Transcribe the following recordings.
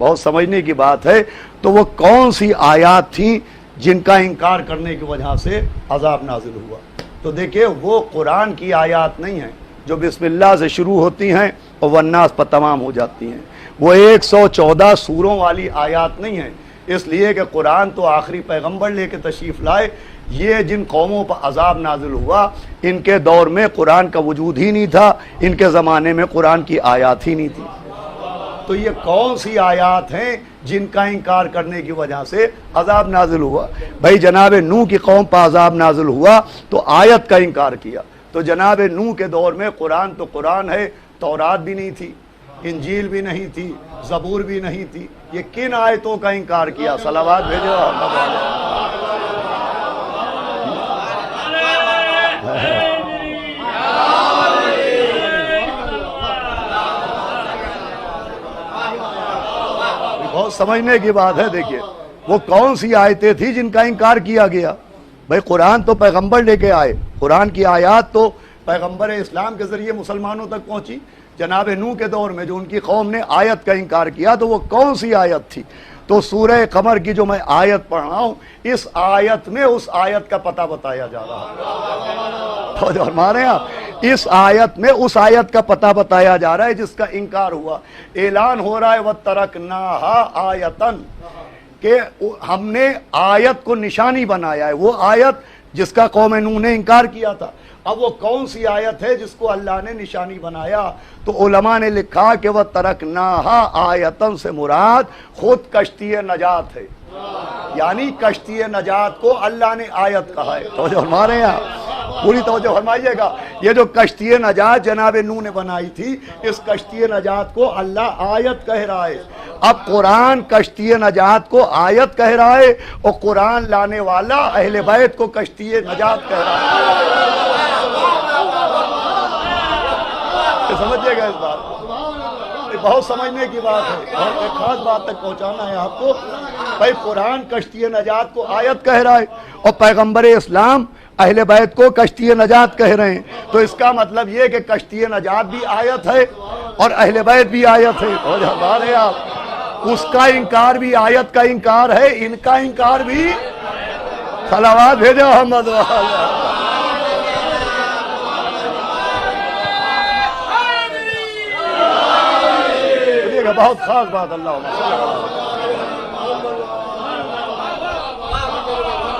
بہت سمجھنے کی بات ہے۔ تو وہ کون سی آیات تھیں جن کا انکار کرنے کی وجہ سے عذاب نازل ہوا؟ تو دیکھیں وہ قرآن کی آیات نہیں ہیں جو بسم اللہ سے شروع ہوتی ہیں اور والناس پر تمام ہو جاتی ہیں، وہ 114 سوروں والی آیات نہیں ہیں، اس لیے کہ قرآن تو آخری پیغمبر لے کے تشریف لائے۔ یہ جن قوموں پر عذاب نازل ہوا ان کے دور میں قرآن کا وجود ہی نہیں تھا، ان کے زمانے میں قرآن کی آیات ہی نہیں تھی۔ تو یہ کون سی آیات ہیں جن کا انکار کرنے کی وجہ سے عذاب نازل ہوا؟ بھائی جناب نوح کی قوم پر عذاب نازل ہوا تو آیت کا انکار کیا، تو جناب نوح کے دور میں قرآن تو قرآن ہے، تورات بھی نہیں تھی، انجیل بھی نہیں تھی، زبور بھی نہیں تھی، یہ کن آیتوں کا انکار کیا؟ صلوات بھیجو۔ بہت سمجھنے کی بات ہے۔ دیکھیے وہ کون سی آیتیں تھی جن کا انکار کیا گیا؟ بھائی قرآن تو پیغمبر لے کے آئے، قرآن کی آیات تو پیغمبر اسلام کے ذریعے مسلمانوں تک پہنچی۔ جناب نوح کے دور میں جو ان کی قوم نے آیت کا انکار کیا تو وہ کون سی آیت تھی؟ تو سورہ قمر کی جو میں آیت پڑھ رہا ہوں، اس آیت میں اس آیت کا پتہ بتایا جا رہا ہے۔ تو جو ہمارے یہاں اس آیت میں اس آیت کا پتہ بتایا جا رہا ہے جس کا انکار ہوا۔ اعلان ہو رہا ہے وَتَرَكْنَاهَا آیَةً، کہ ہم نے آیت کو نشانی بنایا ہے، وہ آیت جس کا قوم نوح نے انکار کیا تھا۔ اب وہ کون سی آیت ہے جس کو اللہ نے نشانی بنایا؟ تو علماء نے لکھا کہ وَتَرَكْنَاهَا آیَةً سے مراد خود کشتی نجات ہے، یعنی کشتی نجات کو اللہ نے آیت کہا ہے۔ تو جو ہمارے یہاں پوری توجہ فرمائیے گا، یہ جو کشتی نجات جناب نوح نے بنائی تھی، اس کشتی نجات کو اللہ آیت کہہ رہا ہے۔ اب قرآن کشتی نجات کو آیت کہہ رہا ہے اور قرآن لانے والا اہل بیت کو کشتی نجات کہہ رہا ہے۔ سمجھیے گا اس بات کو، بہت سمجھنے کی بات ہے، بہت ایک خاص بات تک پہنچانا ہے آپ کو۔ بھائی قرآن کشتی نجات کو آیت کہہ رہا ہے اور پیغمبر اسلام اہل بیت کو کشتی نجات کہہ رہے ہیں، تو اس کا مطلب یہ کہ کشتی نجات بھی آیت ہے اور اہل بیت بھی آیت ہے۔ اور ہمارے آپ اس کا انکار بھی آیت کا انکار ہے، ان کا انکار بھی۔ صلوات بھیجو محمد والا۔ بہت خاص بات اللہ۔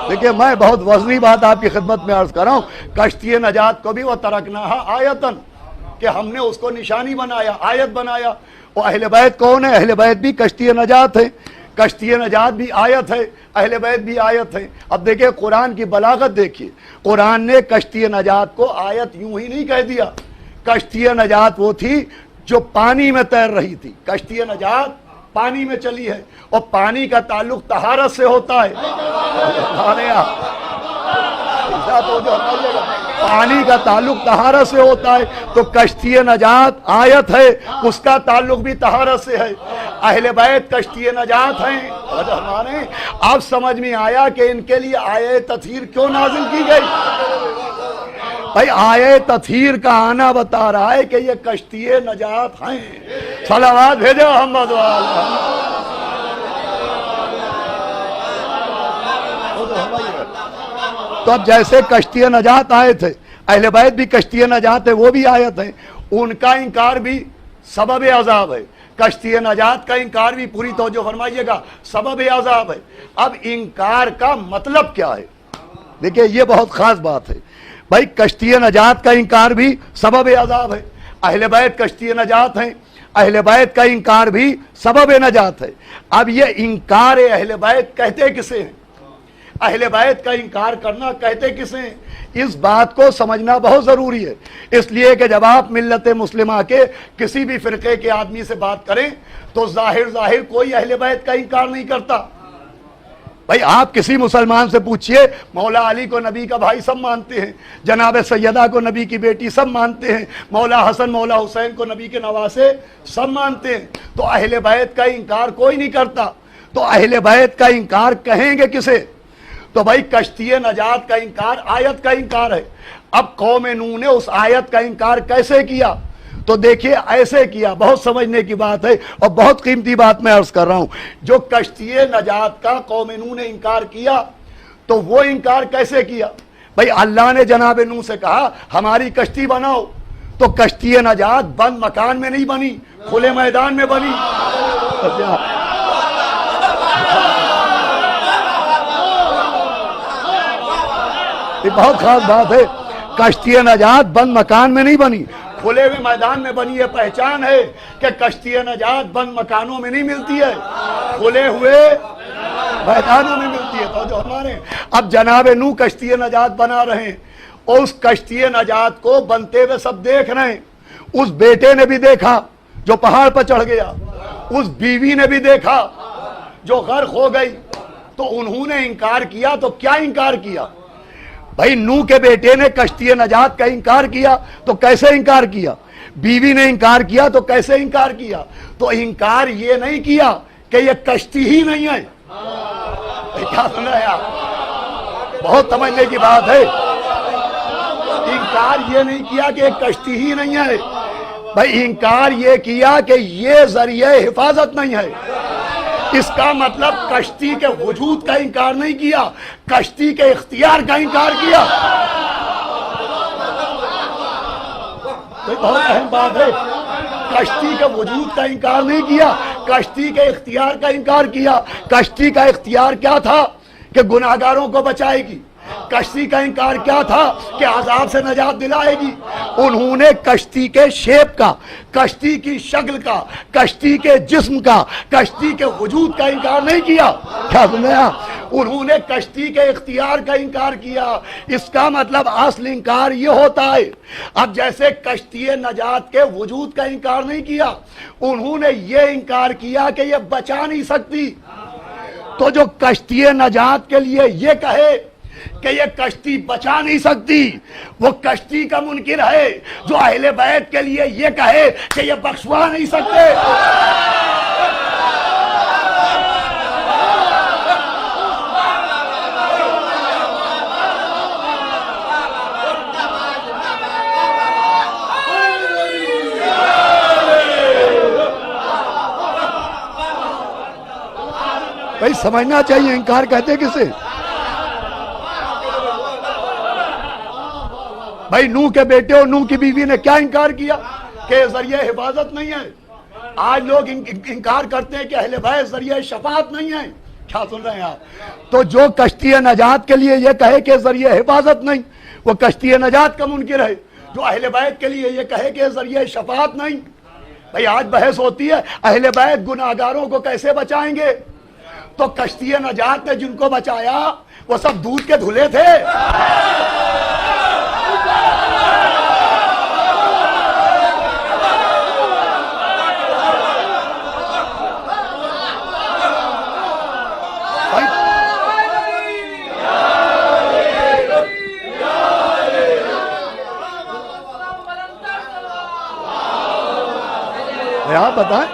دیکھیں میں بہت وزنی بات آپ کی خدمت میں عرض کر رہا ہوں، کشتی نجات کو بھی وَتَرَكْنَاهَا آیَةً، کہ ہم نے اس کو نشانی بنایا، آیت بنایا۔ اور اہل بیت کون ہے؟ اہل بیت بھی کشتی نجات ہے، کشتی نجات بھی آیت ہے، اہل بیت بھی آیت ہے۔ اب دیکھیں قرآن کی بلاغت دیکھیے، قرآن نے کشتی نجات کو آیت یوں ہی نہیں کہہ دیا۔ کشتی نجات وہ تھی جو پانی میں تیر رہی تھی، کشتی نجات پانی میں چلی ہے، اور پانی کا تعلق طہارت سے ہوتا ہے۔ پانی کا تعلق طہارت سے ہوتا ہے، تو کشتی نجات آیت ہے، اس کا تعلق بھی طہارت سے ہے۔ اہل بیت کشتی نجات ہیں۔ ہمارے اب سمجھ میں آیا کہ ان کے لیے آیہ تطہیر کیوں نازل کی گئی۔ بھائی آیہ تطہیر کا آنا بتا رہا ہے کہ یہ کشتی نجات ہیں۔ صلوات بھیجو محمد والا۔ تو اب جیسے کشتی نجات آئے تھے، اہل بیت بھی کشتی نجات ہے، وہ بھی آیت ہیں، ان کا انکار بھی سبب عذاب ہے، کشتی نجات کا انکار بھی، پوری توجہ فرمائیے گا، سبب عذاب ہے۔ اب انکار کا مطلب کیا ہے؟ دیکھیں یہ بہت خاص بات ہے۔ بھائی کشتی نجات کا انکار بھی سبب عذاب ہے، اہل بیت کشتی نجات ہیں، اہل بیت کا انکار بھی سبب نجات ہے۔ اب یہ انکار اہل بیت کہتے کسے ہیں؟ اہل بیت کا انکار کرنا کہتے کسے ہیں؟ اس بات کو سمجھنا بہت ضروری ہے، اس لیے کہ جب آپ ملت مسلمہ کے کسی بھی فرقے کے آدمی سے بات کریں تو ظاہر کوئی اہل بیت کا انکار نہیں کرتا۔ بھائی آپ کسی مسلمان سے پوچھئے، مولا علی کو نبی کا بھائی سب مانتے ہیں، جناب سیدہ کو نبی کی بیٹی سب مانتے ہیں، مولا حسن مولا حسین کو نبی کے نواسے سب مانتے ہیں، تو اہل بیت کا انکار کوئی نہیں کرتا۔ تو اہل بیت کا انکار کہیں گے کسے؟ تو بھائی کشتی نجات کا انکار آیت کا انکار ہے۔ اب قوم نوح نے اس آیت کا انکار کیسے کیا؟ تو دیکھیے ایسے کیا. بہت سمجھنے کی بات ہے اور بہت قیمتی بات میں عرض کر رہا ہوں. جو کشتی نجات کا قوم نوح نے انکار کیا تو وہ انکار کیسے کیا؟ بھائی اللہ نے جناب نوح سے کہا ہماری کشتی بناؤ، تو کشتی نجات بند مکان میں نہیں بنی، کھلے میدان میں بنی. یہ بہت خاص بات ہے. کشتی نجات بند مکان میں نہیں بنی، کھلے ہوئے میدان میں بنی. یہ پہچان ہے کہ کشتی نجات بند مکانوں میں نہیں ملتی ہے، کھلے ہوئے میدانوں میں ملتی ہے. تو جو ہمارے اب جناب نوح کشتی نجات بنا رہے ہیں، اور اس کشتی نجات کو بنتے ہوئے سب دیکھ رہے ہیں. اس بیٹے نے بھی دیکھا جو پہاڑ پر چڑھ گیا، اس بیوی نے بھی دیکھا جو غرق ہو گئی. تو انہوں نے انکار کیا. تو کیا انکار کیا؟ بھائی نوح کے بیٹے نے کشتی نجات کا انکار کیا تو کیسے انکار کیا؟ بیوی نے انکار کیا تو کیسے انکار کیا؟ تو انکار یہ نہیں کیا کہ یہ کشتی ہی نہیں ہے. کیا سن رہے آپ؟ بہت سمجھنے کی بات ہے. انکار یہ نہیں کیا کہ یہ کشتی ہی نہیں ہے. بھائی انکار یہ کیا کہ یہ ذریعہ حفاظت نہیں ہے. اس کا مطلب کشتی کے وجود کا انکار نہیں کیا، کشتی کے اختیار کا انکار کیا. بہت اہم بات ہے. کشتی کے وجود کا انکار نہیں کیا، کشتی کے اختیار کا انکار کیا. کشتی کا اختیار کیا تھا؟ کہ گناہگاروں کو بچائے گی. کشتی کا انکار کیا تھا؟ کہ عذاب سے نجات دلائے گی. انہوں نے کشتی کے شیپ کا، کشتی کی شکل کا، کشتی کے جسم کا، کشتی کے وجود کا انکار نہیں کیا. کیا سنا؟ انہوں نے کشتی کے اختیار کا انکار کیا. اس کا مطلب اصل انکار یہ ہوتا ہے. اب جیسے کشتی نجات کے وجود کا انکار نہیں کیا، انہوں نے یہ انکار کیا کہ یہ بچا نہیں سکتی. تو جو کشتی نجات کے لیے یہ کہے کہ یہ کشتی بچا نہیں سکتی، وہ کشتی کا منکر ہے. جو اہل بیت کے لیے یہ کہے کہ یہ بخشوا نہیں سکتے. بھائی سمجھنا چاہیے انکار کہتے کسے؟ بھائی نوح کے بیٹے اور نوح کی بیوی نے کیا انکار کیا؟ کہ ذریعہ حفاظت نہیں ہے. آج لوگ انکار کرتے ہیں کہ اہل بیت ذریعہ شفاعت نہیں ہے. کیا سن رہے ہیں آپ؟ تو جو کشتی نجات کے لیے یہ کہے کہ ذریعہ حفاظت نہیں، وہ کشتی نجات کا منکر ہے. جو اہل بیت کے لیے یہ کہے کہ ذریعہ شفاعت نہیں. بھائی آج بحث ہوتی ہے اہل بیت گناہگاروں کو کیسے بچائیں گے. تو کشتی نجات نے جن کو بچایا وہ سب دودھ کے دھلے تھے. آپ بتائیں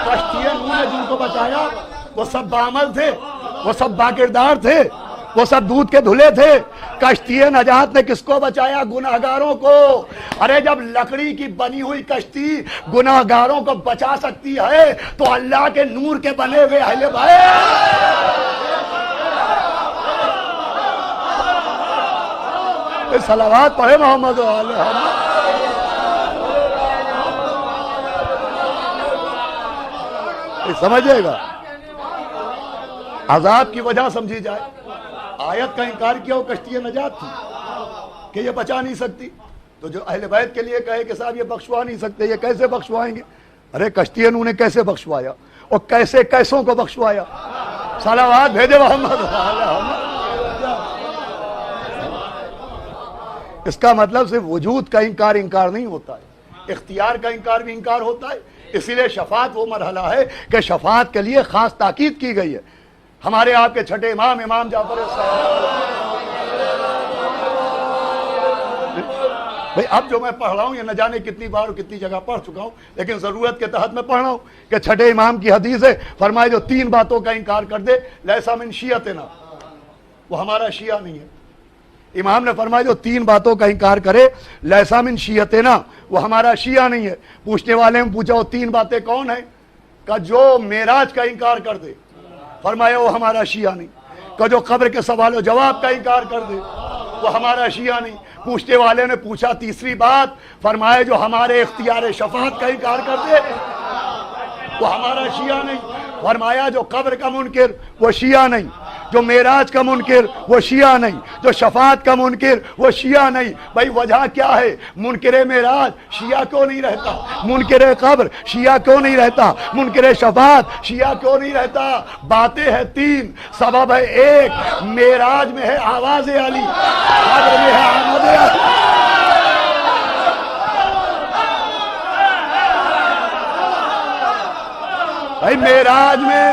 کشتی نوح نے جن کو بچایا وہ سب بعمل تھے، وہ سب باکردار تھے، وہ سب دودھ کے دھلے تھے. کشتی نجات نے کس کو بچایا؟ گناہگاروں کو. ارے جب لکڑی کی بنی ہوئی کشتی گناہگاروں کو بچا سکتی ہے تو اللہ کے نور کے بنے ہوئے اہل بیت صلوات پڑھے محمد و آل محمد. سمجھے گا عذاب کی وجہ سمجھی جائے. آیت کا انکار کیا وہ کشتی نجات تھی کہ یہ بچا نہیں سکتی. تو جو اہل بیت کے لیے کہے کہ صاحب یہ بخشوا نہیں سکتے، یہ کیسے بخشوائیں گے؟ ارے کشتی انہوں نے کیسے بخشوایا اور کیسے کیسوں کو بخشوایا. صلوات بھیجے محمد. اس کا مطلب صرف وجود کا انکار نہیں ہوتا ہے، اختیار کا انکار بھی انکار ہوتا ہے. اسی لیے شفاعت وہ مرحلہ ہے کہ شفاعت کے لیے خاص تاکید کی گئی ہے. ہمارے آپ کے چھٹے امام جعفر بھئی اب جو میں پڑھ رہا ہوں یہ نہ جانے کتنی بار اور کتنی جگہ پڑھ چکا ہوں، لیکن ضرورت کے تحت میں پڑھ رہا ہوں کہ چھٹے امام کی حدیث ہے. فرمائے جو 3 باتوں کا انکار کر دے لیسا من شیعتنا، وہ ہمارا شیعہ نہیں ہے. امام نے فرمایا جو 3 باتوں کا انکار کرے لیسا من شیعتنا، وہ ہمارا شیعہ نہیں ہے۔ پوچھنے والے نے پوچھا وہ 3 باتیں کون ہیں؟ کہ جو معراج کا انکار کر دے، فرمایا وہ ہمارا شیعہ نہیں۔ کہ جو قبر کے سوال و جواب کا انکار کر دے، وہ ہمارا شیعہ نہیں۔ پوچھنے والے نے پوچھا تیسری بات، فرمایا جو ہمارے اختیار شفاعت کا انکار کر دے وہ ہمارا شیعہ نہیں۔ فرمایا جو قبر کا منکر وہ شیعہ نہیں، جو معراج کا منکر وہ شیعہ نہیں، جو شفاعت کا منکر وہ شیعہ نہیں۔ بھائی وجہ کیا ہے؟ منکر معراج شیعہ کیوں نہیں رہتا؟ منکر قبر شیعہ کیوں نہیں رہتا؟ منکر شفاعت شیعہ کیوں نہیں رہتا؟ باتیں ہیں 3، سبب ہے 1، معراج میں ہے آواز علی، قبر میں ہے آمد علی۔ بھائی معراج میں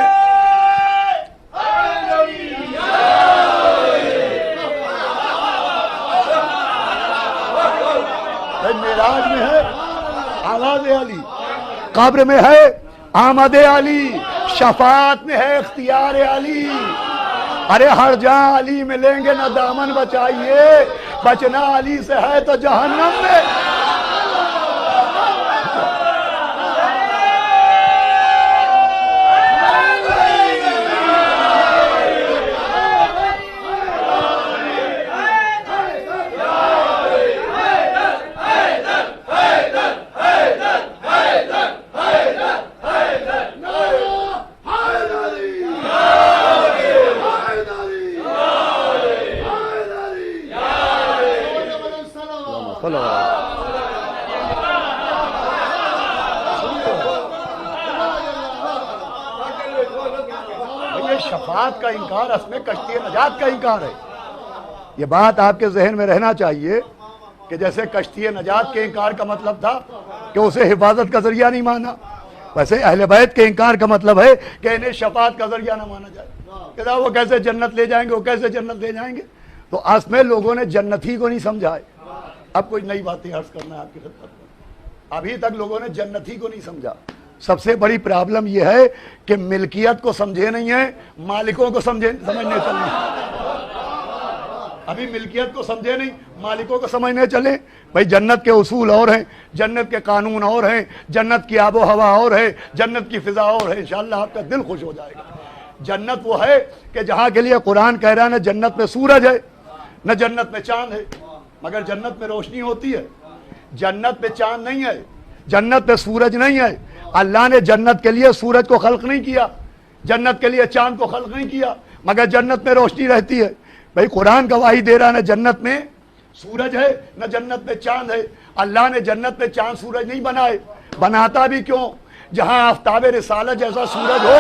معراج میں ہے آواز علی، قبر میں ہے آمد علی، شفاعت میں ہے اختیار علی۔ ارے ہر جہاں علی ملیں گے نہ دامن بچائیے، بچنا علی سے ہے تو جہنم میں۔ شفاعت کا انکار اس میں کشتی نجات کا انکار ہے۔ یہ بات آپ کے ذہن میں رہنا چاہیے کہ جیسے کشتی نجات کے انکار کا مطلب تھا کہ اسے حفاظت کا ذریعہ نہیں مانا، ویسے اہل بیت کے انکار کا مطلب ہے کہ انہیں شفاعت کا ذریعہ نہ مانا جائے، کہ وہ کیسے جنت لے جائیں گے، وہ کیسے جنت لے جائیں گے۔ تو اس میں لوگوں نے جنت ہی کو نہیں سمجھا ہے۔ اب کوئی نئی باتیں عرض کرنا ہے آپ کی خدمت میں، ابھی تک لوگوں نے جنت ہی کو نہیں سمجھا۔ سب سے بڑی پرابلم یہ ہے کہ ملکیت کو سمجھے نہیں ہیں، مالکوں کو سمجھنے چلے۔ ابھی ملکیت کو سمجھے نہیں، مالکوں کو سمجھنے چلے۔ بھائی جنت کے اصول اور ہیں، جنت کے قانون اور ہیں، جنت کی آب و ہوا اور ہے، جنت کی فضا اور ہے۔ انشاءاللہ آپ کا دل خوش ہو جائے گا۔ جنت وہ ہے کہ جہاں کے لیے قرآن کہہ رہا ہے نہ جنت میں سورج ہے نہ جنت میں چاند ہے، مگر جنت میں روشنی ہوتی ہے۔ جنت میں چاند نہیں ہے، جنت میں سورج نہیں ہے۔ اللہ نے جنت کے لیے سورج کو خلق نہیں کیا، جنت کے لیے چاند کو خلق نہیں کیا، مگر جنت میں روشنی رہتی ہے۔ بھائی قرآن گواہی دے رہا نہ جنت میں سورج ہے نہ جنت میں چاند ہے۔ اللہ نے جنت میں چاند سورج نہیں بنائے، بناتا بھی کیوں؟ جہاں آفتاب رسالت جیسا سورج ہو۔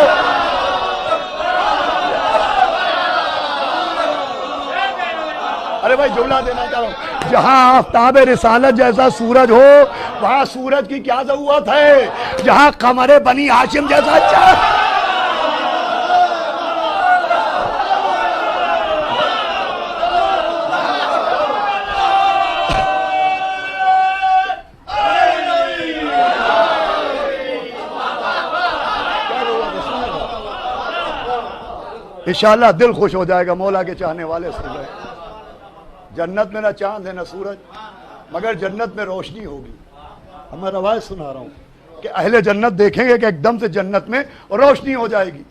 ارے بھائی جملہ دینا چاہ رہا ہوں، جہاں آفتاب رسالت جیسا سورج ہو وہاں سورج کی کیا ضرورت ہے؟ جہاں قمر بنی ہاشم جیسا چاند۔ انشاءاللہ دل خوش ہو جائے گا مولا کے چاہنے والے سن رہے۔ جنت میں نہ چاند ہے نہ سورج، مگر جنت میں روشنی ہوگی۔ میں روایت سنا رہا ہوں کہ اہل جنت دیکھیں گے کہ ایک دم سے جنت میں روشنی ہو جائے گی،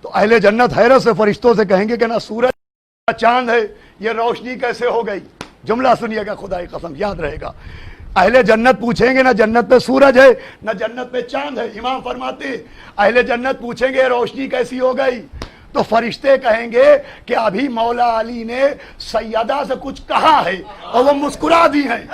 تو اہل جنت حیرت سے فرشتوں سے کہیں گے کہ نہ سورج نہ چاند ہے، یہ روشنی کیسے ہو گئی؟ جملہ سنیے گا، خدا کی قسم یاد رہے گا۔ اہل جنت پوچھیں گے نہ جنت میں سورج ہے نہ جنت میں چاند ہے۔ امام فرماتے اہل جنت پوچھیں گے روشنی کیسی ہو گئی؟ تو فرشتے کہیں گے کہ ابھی مولا علی نے سیدہ سے کچھ کہا ہے اور وہ مسکرا دی ہیں۔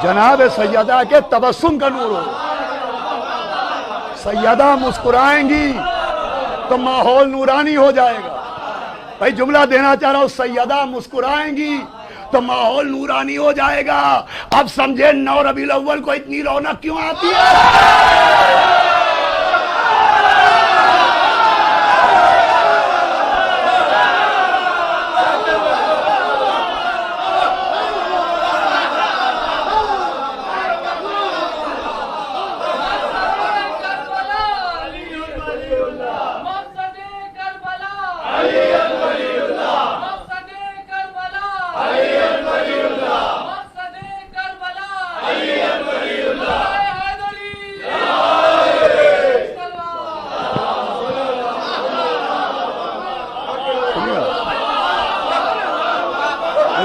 جناب سیدہ کے تبسم کا نور ہو، سیدہ مسکرائیں گی تو ماحول نورانی ہو جائے گا۔ بھائی جملہ دینا چاہ رہا ہوں، سیدہ مسکرائیں گی تو ماحول نورانی ہو جائے گا۔ اب سمجھے 9 ربیع الاول کو اتنی رونق کیوں آتی ہے؟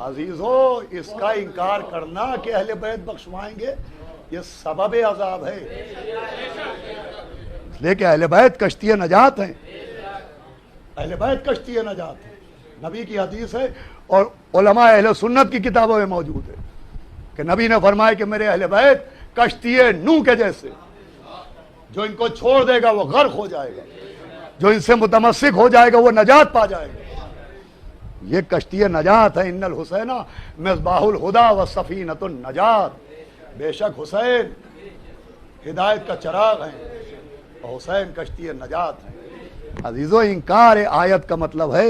عزیزو اس کا انکار کرنا کہ اہل بیت بخشوائیں گے یہ سبب عذاب ہے، لیکن اہل بیت کشتی نجات ہیں، اہل بیت کشتی نجات ہیں، نبی کی حدیث ہے اور علماء اہل سنت کی کتابوں میں موجود ہے کہ نبی نے فرمایا کہ میرے اہل بیت کشتی نوح کے جیسے، جو ان کو چھوڑ دے گا وہ غرق ہو جائے گا، جو ان سے متمسک ہو جائے گا وہ نجات پا جائے گا۔ یہ کشتی نجات ہے، ان الحسین مصباح الہدی والسفینۃ النجات، بے شک حسین ہدایت کا چراغ ہیں اور حسین کشتی نجات ہیں۔ عزیزو انکار آیت کا مطلب ہے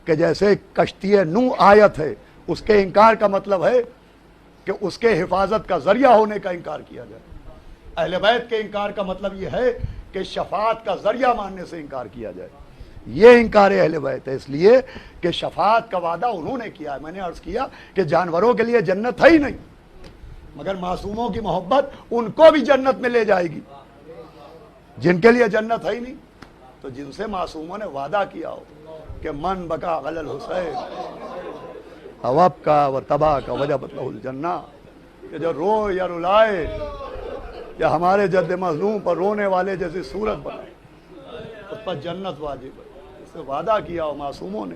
کہ جیسے کشتی نوح آیت ہے، اس کے انکار کا مطلب ہے کہ اس کے حفاظت کا ذریعہ ہونے کا انکار کیا جائے۔ اہل بیت کے انکار کا مطلب یہ ہے کہ شفاعت کا ذریعہ ماننے سے انکار کیا جائے، یہ انکار اہل بیت ہے، اس لیے کہ شفاعت کا وعدہ انہوں نے کیا ہے۔ میں نے عرض کیا کہ جانوروں کے لیے جنت ہے ہی نہیں، مگر معصوموں کی محبت ان کو بھی جنت میں لے جائے گی، جن کے لیے جنت ہے ہی نہیں۔ تو جن سے معصوموں نے وعدہ کیا ہو کہ من بکا غل الحسین اوب کا و تباہ کا وجبت لہ الجنہ، کہ جو رو یا رلائے یا ہمارے جد مظلوم پر رونے والے جیسی صورت بنائے اس پر جنت واجب ہے، اس سے وعدہ کیا ہو معصوموں نے۔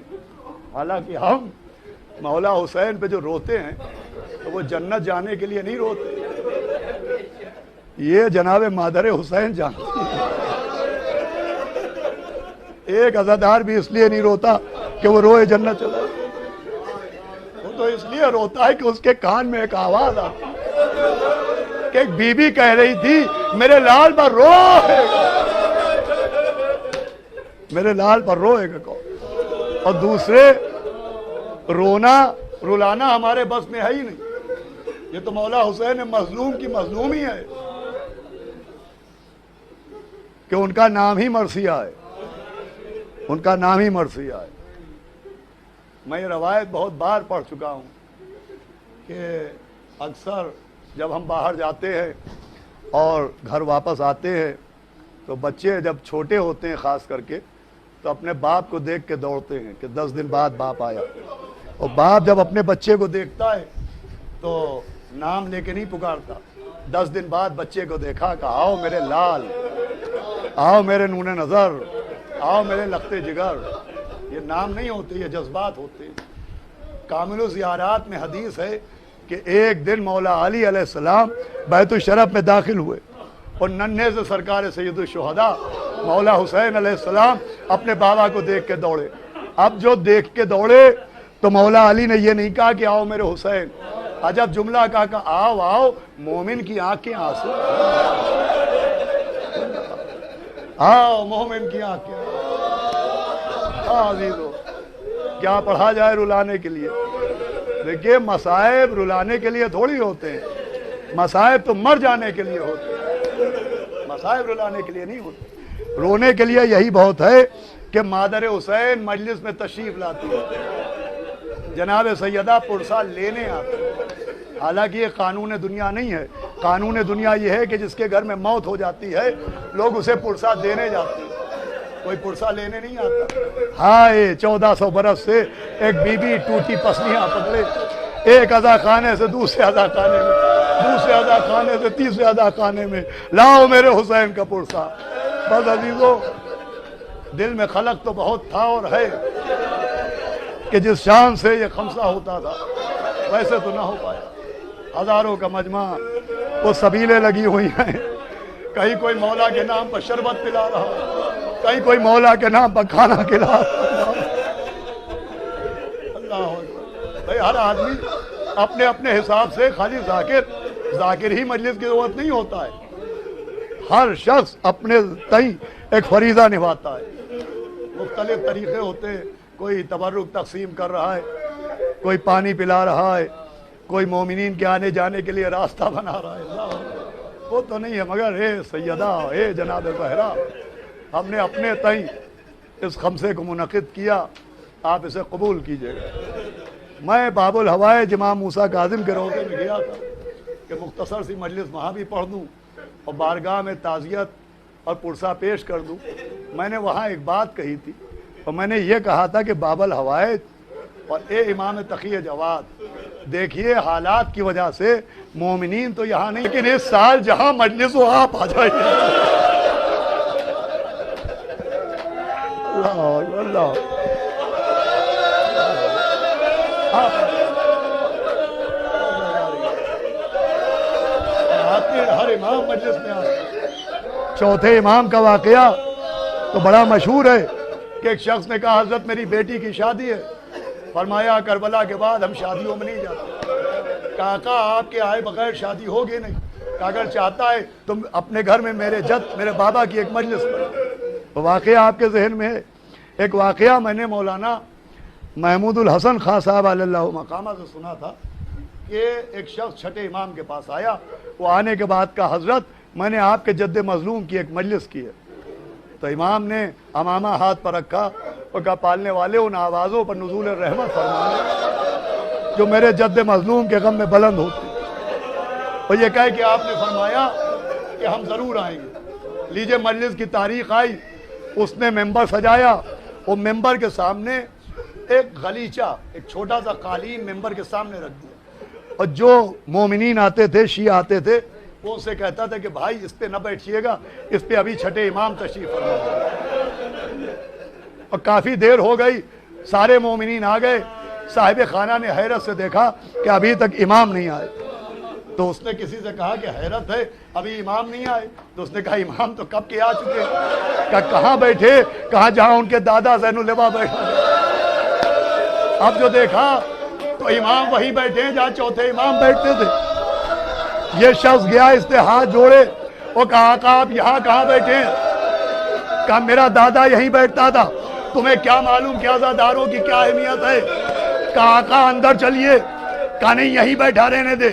حالانکہ ہم مولا حسین پہ جو روتے ہیں تو وہ جنت جانے کے لیے نہیں روتے، یہ جناب مادر حسین جانتی ہے۔ ایک عزادار بھی اس لیے نہیں روتا کہ وہ روئے جنت چلا جائے، وہ تو اس لیے روتا ہے کہ اس کے کان میں ایک آواز آتی کہ ایک بی بی کہہ رہی تھی میرے لال پر روئے گا، میرے لال پر روئے گا کون، اور دوسرے رلانا ہمارے بس میں ہے ہی نہیں، یہ تو مولا حسین مظلوم کی مظلومی ہے کہ ان کا نام ہی مرثیہ ہے، ان کا نام ہی مرثیہ ہے۔ میں یہ روایت بہت بار پڑھ چکا ہوں کہ اکثر جب ہم باہر جاتے ہیں اور گھر واپس آتے ہیں تو بچے جب چھوٹے ہوتے ہیں خاص کر کے تو اپنے باپ کو دیکھ کے دوڑتے ہیں کہ 10 دن بعد باپ آیا، اور باپ جب اپنے بچے کو دیکھتا ہے تو نام لے کے نہیں پکارتا، 10 دن بعد بچے کو دیکھا کہ آؤ میرے لال، آؤ میرے نون نظر، آؤ میرے لخت جگر۔ یہ نام نہیں ہوتے، یہ جذبات ہوتے ہیں۔ کامل الزیارات میں حدیث ہے کہ ایک دن مولا علی علیہ السلام بیت الشرف میں داخل ہوئے اور ننھے سے سرکار سید الشہداء مولا حسین علیہ السلام اپنے بابا کو دیکھ کے دوڑے۔ اب جو دیکھ کے دوڑے تو مولا علی نے یہ نہیں کہا کہ آؤ میرے حسین، عجب جملہ کہا کہ آؤ آؤ مومن کی آنکھیں آنسو، آؤ مومن کی آنکھیں۔ عزیزو کیا پڑھا جائے رلانے کے لیے؟ دیکھیے مصائب رلانے کے لیے تھوڑی ہوتے ہیں، مصائب تو مر جانے کے لیے ہوتے ہیں، مصائب رلانے کے لیے نہیں ہوتے۔ رونے کے لیے یہی بہت ہے کہ مادر حسین مجلس میں تشریف لاتی ہے، جناب سیدہ پرسہ لینے آتی ہے۔ حالانکہ یہ قانون دنیا نہیں ہے، قانون دنیا یہ ہے کہ جس کے گھر میں موت ہو جاتی ہے لوگ اسے پرسہ دینے جاتے ہیں، کوئی پرسہ لینے نہیں آتا۔ ہائے 1400 برس سے ایک بی بی ٹوٹی پسلیاں پکڑے، ایک عزا خانے سے دوسرے عزا خانے میں، دوسرے عزا خانے سے تیسرے عزا خانے میں، لاؤ میرے حسین کا پرسہ۔ بس عزیزو دل میں خلق تو بہت تھا اور ہے کہ جس شان سے یہ خمسہ ہوتا تھا ویسے تو نہ ہو پایا۔ ہزاروں کا مجمع، وہ سبیلیں لگی ہوئی ہیں، کہیں کوئی مولا کے نام پر شربت پلا رہا، کہیں کوئی مولا کے نام پر کھانا کھلا رہا۔ اللہ بھائی ہر آدمی اپنے اپنے حساب سے، خالی ذاکر ہی مجلس کی ضرورت نہیں ہوتا ہے، ہر شخص اپنے تئیں ایک فریضہ نبھاتا ہے، مختلف طریقے ہوتے ہیں، کوئی تبرک تقسیم کر رہا ہے، کوئی پانی پلا رہا ہے، کوئی مومنین کے آنے جانے کے لیے راستہ بنا رہا ہے۔ اللہ وہ تو نہیں ہے، مگر اے سیدہ، اے جناب زہرا، ہم نے اپنے تئیں اس خمسے کو منعقد کیا، آپ اسے قبول کیجئے گا۔ میں باب الحوائج امام موسیٰ کاظم کے روضے میں گیا تھا کہ مختصر سی مجلس وہاں بھی پڑھ دوں اور بارگاہ میں تعزیت اور پرسہ پیش کر دوں۔ میں نے وہاں ایک بات کہی تھی اور میں نے یہ کہا تھا کہ باب الحوائج اور اے امام تقی جواد، دیکھیے حالات کی وجہ سے مومنین تو یہاں نہیں، لیکن اس سال جہاں مجلس ہو آپ آ جائیے۔ اللہ اللہ، ہر امام مجلس میں آتے۔ چوتھے امام کا واقعہ تو بڑا مشہور ہے کہ ایک شخص نے کہا حضرت میری بیٹی کی شادی ہے، فرمایا کربلا کے بعد ہم شادیوں میں نہیں جاتے۔ کہا آقا آپ کے آئے بغیر شادی ہوگی نہیں، کہ اگر چاہتا ہے تم اپنے گھر میں میرے جد میرے بابا کی ایک مجلس پر۔ واقعہ آپ کے ذہن میں ہے، ایک واقعہ میں نے مولانا محمود الحسن خان صاحب علیہ اللہ مقامہ سے سنا تھا کہ ایک شخص چھٹے امام کے پاس آیا، وہ آنے کے بعد کہا حضرت میں نے آپ کے جد مظلوم کی ایک مجلس کی ہے۔ تو امام نے امامہ ہاتھ پر رکھا اور کہا پالنے والے ان آوازوں پر نزول رحمت فرمانا جو میرے جد مظلوم کے غم میں بلند ہوتی، اور یہ کہہ کہ آپ نے فرمایا کہ ہم ضرور آئیں گے۔ لیجئے مجلس کی تاریخ آئی، اس نے ممبر سجایا، وہ ممبر کے سامنے ایک غلیچہ، ایک چھوٹا سا قالین ممبر کے سامنے رکھ دیا، اور جو مومنین آتے تھے، شیعہ آتے تھے، وہ اسے کہتا تھا کہ بھائی اس پہ نہ بیٹھیے گا، اس پہ ابھی چھٹے امام تشریف فرما۔ اور کافی دیر ہو گئی، سارے مومنین آ گئے، صاحب خانہ نے حیرت سے دیکھا کہ ابھی تک امام نہیں آئے۔ تو اس نے کسی سے کہا کہ حیرت ہے ابھی امام نہیں آئے؟ تو اس نے کہا امام تو کب کے آ چکے۔ کہا کہاں بیٹھے؟ کہا جہاں ان کے دادا زین العبا بیٹھا۔ اب جو دیکھا تو امام وہی بیٹھے ہیں جہاں چوتھے امام بیٹھتے تھے۔ یہ شخص گیا، اس نے ہاتھ جوڑے، وہ کہا آقا آپ یہاں کہاں بیٹھے ہیں؟ کہا میرا دادا یہیں بیٹھتا تھا، تمہیں کیا معلوم کہ عزاداروں کی کیا اہمیت ہے؟ کہا آقا اندر چلیے۔ کہا نہیں یہیں بیٹھا رہنے دے۔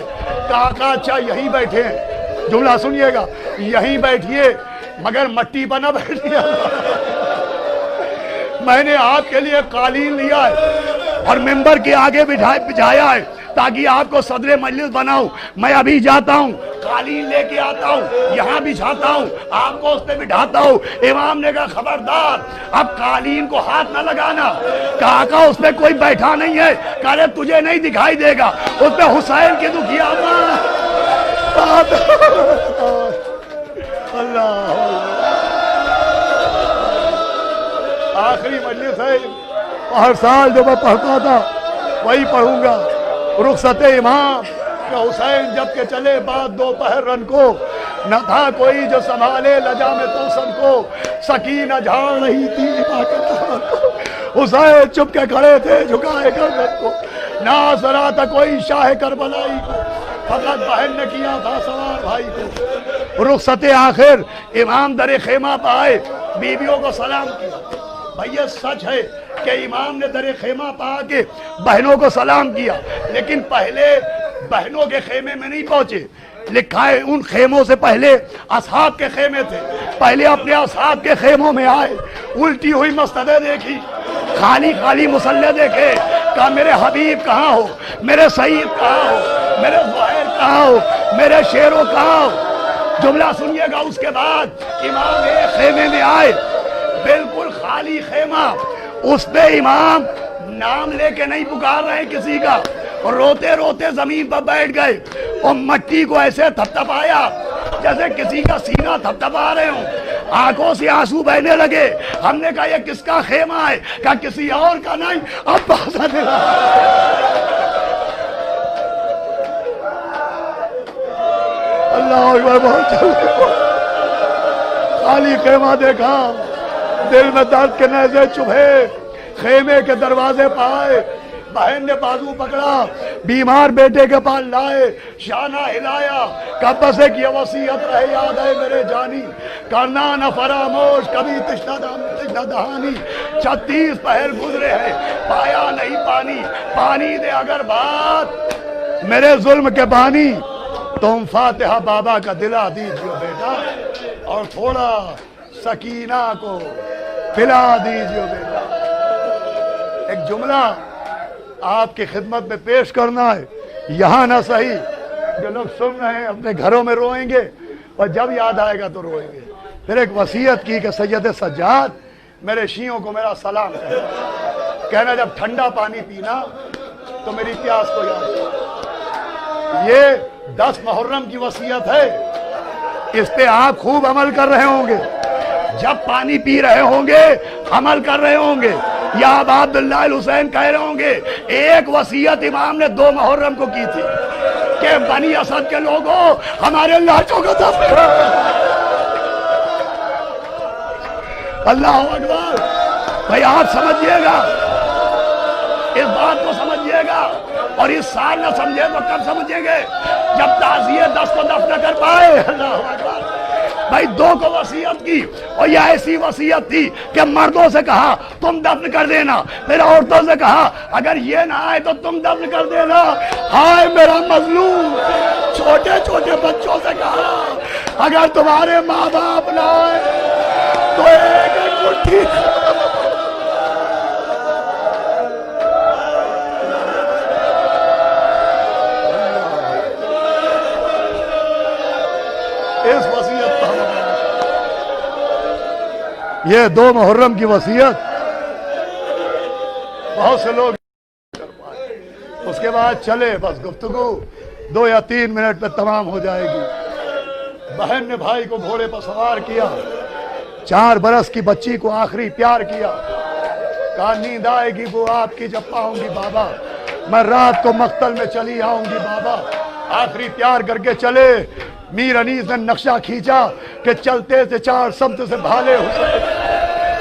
کہا آقا اچھا یہیں بیٹھے ہیں، جملہ سنیے گا، یہیں بیٹھیے مگر مٹی پر نہ بیٹھیے۔ میں نے آپ کے لیے قالین لیا ہے اور ممبر کے آگے بجھایا ہے تاکہ آپ کو صدر مجلس بناؤں۔ میں ابھی جاتا ہوں، قالین لے کے آتا ہوں، یہاں بچھاتا ہوں، آپ کو اس پہ بٹھاتا ہوں۔ امام نے کہا خبردار اب قالین کو ہاتھ نہ لگانا۔ کہا آقا اس پہ کوئی بیٹھا نہیں ہے۔ کہا رہے تجھے نہیں دکھائی دے گا، اس پہ حسین کی دکھیا اللہ۔ آخری مجلس ہے، ہر سال جو میں پڑھتا تھا وہی پڑھوں گا۔ رخصت امام کہ حسین جب کے چلے بعد دوپہر رن کو، نہ تھا کوئی جو سنبھالے لجا میں توسن کو، سکینہ جھاڑ رہی تھی امام کو، حسین چپ کے کھڑے تھے جھکائے گردن کو، نہ ذرا تھا کوئی شاہ کربلائی کو، فقط بہن نے کیا تھا سوار بھائی کو۔ رخصت آخر امام در خیمہ پائے، بیویوں کو سلام کیا۔ بھئی یہ سچ ہے کہ امام نے در خیمہ پا کے بہنوں کو سلام کیا، لیکن پہلے بہنوں کے خیمے میں نہیں پہنچے۔ لکھا ہے ان خیموں سے پہلے اصحاب کے خیمے تھے، پہلے اپنے اصحاب کے خیموں میں آئے، الٹی ہوئی مسجدیں دیکھی، خالی خالی مصلے دیکھے۔ کہا میرے حبیب کہاں ہو، میرے سعید کہاں ہو، میرے زہیر کہاں ہو، میرے شیرو کہاں ہو؟ جملہ سنیے گا۔ اس کے بعد امام ایک خیمے میں آئے، بالکل خالی خیمہ، اس پہ امام نام لے کے نہیں پکار رہے کسی کا، اور روتے روتے زمین پر بیٹھ گئے اور مٹی کو ایسے تھپتھپایا جیسے کسی کا سینہ تھپتھپا رہے ہوں، آنکھوں سے آنسو بہنے لگے۔ ہم نے کہا یہ کس کا خیمہ ہے؟ کہا کسی اور کا نہیں، اب بازا دلا۔ اللہ اکبر، بہت خالی خیمہ دیکھا، دل میں درد کے نیزے چبھے، خیمے کے دروازے پائے، بہن نے بازو پکڑا، بیمار بیٹے کے پاس لائے، شانہ ہلایا، کہا بس ایک یہ وصیت رہے یاد ہے میرے جانی، کرنا نہ فراموش کبھی تشنہ دہانی، 36 پہر گزرے ہیں پایا نہیں پانی، پانی دے اگر بات میرے ظلم کے بانی، تم فاتحہ بابا کا دلا دیجیے بیٹا، اور تھوڑا سکینہ کو پلا دیجیے بیٹا۔ ایک جملہ آپ کی خدمت میں پیش کرنا ہے، یہاں نہ صحیح، جو لوگ سن رہے ہیں اپنے گھروں میں روئیں گے اور جب یاد آئے گا تو روئیں گے۔ پھر ایک وصیت کی کہ سید سجاد میرے شیعوں کو میرا سلام کہے۔ کہنا جب ٹھنڈا پانی پینا تو میری پیاس کو یاد کرنا۔ یہ 10 محرم کی وصیت ہے، اس پہ آپ خوب عمل کر رہے ہوں گے، جب پانی پی رہے ہوں گے عمل کر رہے ہوں گے۔ یا ابا عبداللہ الحسین کہہ رہے ہوں گے ایک وصیت امام نے 2 محرم کو کی تھی کہ بنی اسد کے لوگوں ہمارے لاٹوں کو دفن کرو۔ اللہ اکبر۔ بھائی آپ سمجھیے گا، اس بات کو سمجھیے گا، اور اس سال نہ سمجھے تو کب سمجھیں گے جب تعزیے 10 کو دفن نہ کر پائے۔ اللہ اکبر۔ بھائی 2 کو وصیت کی، اور یہ ایسی وصیت تھی کہ مردوں سے کہا تم دفن کر دینا، پھر عورتوں سے کہا اگر یہ نہ آئے تو تم دفن کر دینا۔ ہائے میرا مظلوم، چھوٹے چھوٹے بچوں سے کہا اگر تمہارے ماں باپ نہ آئے تو ایک ایک مٹھی۔ اس وصیت پر یہ 2 محرم کی وصیت بہت سے لوگ اس کے بعد چلے، بس گفتگو 2 یا 3 منٹ میں تمام ہو جائے گی۔ بہن نے بھائی کو گھوڑے پر سوار کیا، 4 برس کی بچی کو آخری پیار کیا، کہا نیند آئے گی وہ آپ کی جب پاؤں گی بابا، میں رات کو مقتل میں چلی آؤں گی بابا۔ آخری پیار کر کے چلے۔ میر انیس نے نقشہ کھینچا کہ چلتے تھے 4 سمت سے بھالے حسین،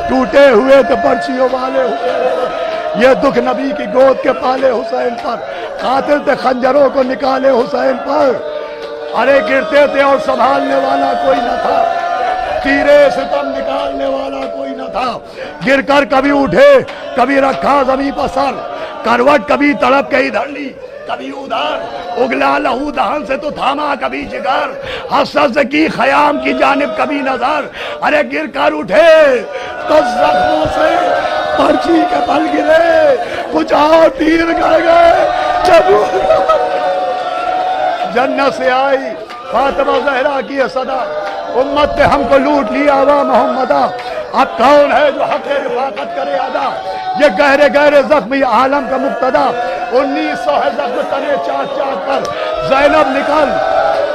ٹوٹے ہوئے تھے پرچیوں والے حسین، یہ دکھ نبی کی گود کے پالے حسین پر، قاتل تھے خنجروں کو نکالے حسین پر، ارے گرتے تھے اور سنبھالنے والا کوئی نہ تھا، تیرے ستم نکالنے والا کوئی نہ تھا، گر کر کبھی اٹھے کبھی رکھا زمین پر سر، کروٹ کبھی تڑپ کے ادھر لی کبھی ادھر، اگلا لہو دہن سے تو تھاما کبھی جگر، حسرت سے کی خیام کی جانب کبھی نظر، ارے گر کر اٹھے تو زخموں سے پرچی کے پل گرے، کچھ اور تیر گڑ گئے جب جنت سے آئی فاطمہ زہرا کی صدا، امت نے ہم کو لوٹ لیا وا محمدہ، اب کون ہے جو حق رفاقت کرے ادا، یہ گہرے گہرے زخمی عالم کا مقتدا، 1900 ہے زخم تنے چاک چاک پر، زینب نکل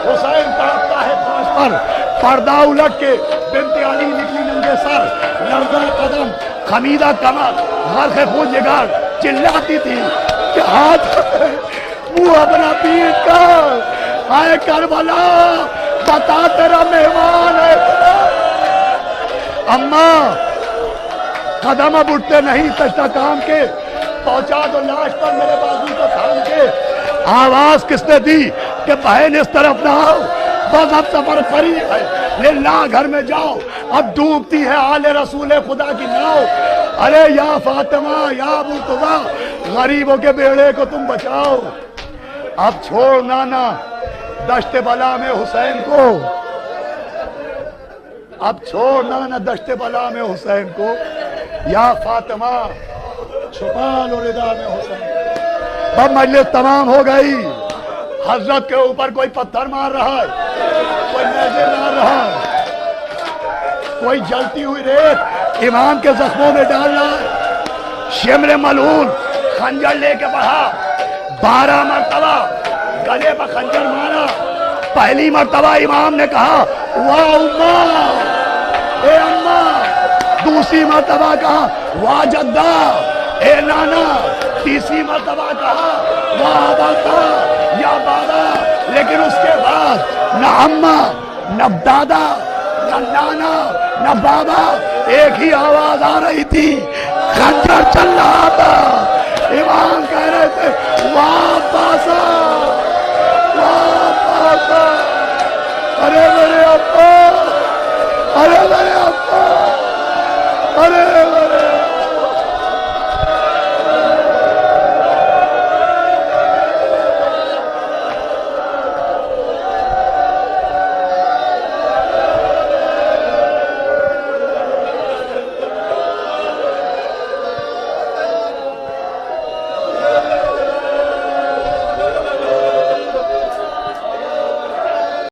حسین تڑپتا ہے پاس پر، پردہ الٹ کے بنت علی نکلی ننگے سر، لرزا قدم خمیدہ کمر غرق خون جگر، چلاتی تھی کہ ہاتھ منہ اپنا پیٹ کر، آئے کربلا بتا تیرا مہمان ہے اماں، قدم اب اٹھتے نہیں سجدہ کام کے، پہنچا دو لاش پر میرے بازو کو تھام کے، آواز کس نے دی کہ بہن اس طرف نہ آؤ، بس اب سفر قریب ہے للہ گھر میں جاؤ، اب ڈوبتی ہے آل رسول خدا کی ناؤ، ارے یا فاطمہ یا مرتضیٰ غریبوں کے بیڑے کو تم بچاؤ، اب چھوڑ نانا دشت بلا میں حسین کو، اب چھوڑنا نہ دشت بلا میں حسین کو، یا فاطمہ چھپا لو رضا میں حسین۔ اب مجلس تمام ہو گئی، حضرت کے اوپر کوئی پتھر مار رہا ہے، کوئی نیزے مار رہا ہے، کوئی جلتی ہوئی ریت امام کے زخموں میں ڈال رہا ہے، شمر ملعون خنجر لے کے بڑھا، 12 مرتبہ گلے پر خنجر مارا، پہلی مرتبہ امام نے کہا واہ اماں اے اماں، دوسری مرتبہ کہا واہ جدہ اے نانا، تیسری مرتبہ کہا واہ باتا یا بابا، لیکن اس کے بعد نہ اماں نہ دادا نہ نانا نہ بابا، ایک ہی آواز آ رہی تھی، خنجر چل رہا تھا، امام کہہ رہے تھے واہ باسا